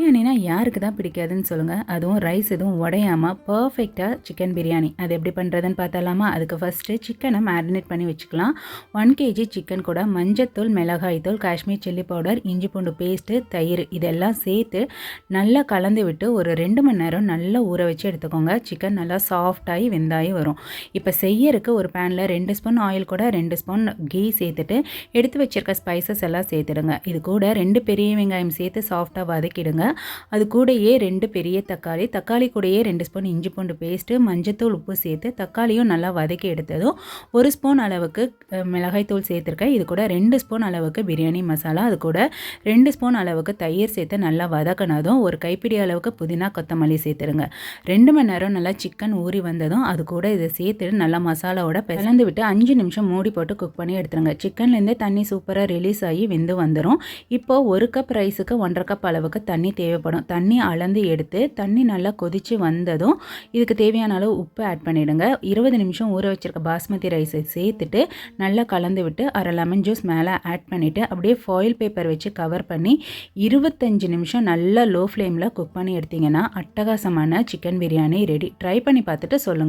பிரியாணினா யாருக்கு தான் பிடிக்காதுன்னு சொல்லுங்கள். அதுவும் ரைஸ் எதுவும் உடையாமல் பர்ஃபெக்டாக சிக்கன் பிரியாணி அது எப்படி பண்ணுறதுன்னு பார்த்தலாமா? அதுக்கு ஃபஸ்ட்டு சிக்கனை மேரினேட் பண்ணி வச்சுக்கலாம். 1 kg சிக்கன் கூட மஞ்சத்தூள், மிளகாய்த்தூள், காஷ்மீர் சில்லி பவுடர், இஞ்சி பூண்டு பேஸ்ட்டு, தயிர் இதெல்லாம் சேர்த்து நல்லா கலந்து விட்டு ஒரு 2 மணி நேரம் நல்லா ஊற வச்சு எடுத்துக்கோங்க. சிக்கன் நல்லா சாஃப்டாகி வெந்தாயி வரும். இப்போ செய்யறதுக்கு ஒரு பேனில் 2 ஸ்பூன் ஆயில் கூட 2 ஸ்பூன் கீ சேர்த்துட்டு எடுத்து வச்சிருக்க ஸ்பைசஸ் எல்லாம் சேர்த்துடுங்க. இது கூட 2 பெரிய வெங்காயம் சேர்த்து சாஃப்டாக வதக்கிடுங்க. அது கூடயே 2 பெரிய தக்காளி கூடயே 2 ஸ்பூன் இஞ்சி பூண்டு பேஸ்ட்டு, மஞ்சத்தூள், உப்பு சேர்த்து தக்காளியும் நல்லா வதக்கி எடுத்ததும் 1 ஸ்பூன் அளவுக்கு மிளகாய்த்தூள் சேர்த்துருக்கேன். இது கூட 2 ஸ்பூன் அளவுக்கு பிரியாணி மசாலா, அது கூட 2 ஸ்பூன் அளவுக்கு தயிர் சேர்த்து நல்லா வதக்கினதும் ஒரு கைப்பிடி அளவுக்கு புதினா, கொத்தமல்லி சேர்த்துருங்க. 2 மணி நேரம் நல்லா சிக்கன் ஊறி வந்ததும் அது கூட இதை சேர்த்துட்டு நல்லா மசாலாவோட கலந்து விட்டு 5 நிமிஷம் மூடி போட்டு குக் பண்ணி எடுத்துருங்க. சிக்கன்லேருந்தே தண்ணி சூப்பராக ரிலீஸ் ஆகி வெந்து வந்துடும். இப்போது 1 கப் ரைஸுக்கு 1.5 கப் அளவுக்கு தண்ணி தேவைப்படும். தண்ணி அளந்து எடுத்து தண்ணி நல்லா கொதித்து வந்ததும் இதுக்கு தேவையான அளவு உப்பு ஆட் பண்ணிவிடுங்க. 20 நிமிஷம் ஊற வச்சிருக்க பாஸ்மதி ரைஸை சேர்த்துட்டு நல்லா கலந்து விட்டு அரை லெமன் ஜூஸ் மேலே ஆட் பண்ணிவிட்டு அப்படியே ஃபாயில் பேப்பர் வச்சு கவர் பண்ணி 25 நிமிஷம் நல்லா லோ ஃப்ளேமில் குக் பண்ணி எடுத்திங்கன்னா அட்டகாசமான சிக்கன் பிரியாணி ரெடி. ட்ரை பண்ணி பார்த்துட்டு சொல்லுங்கள்.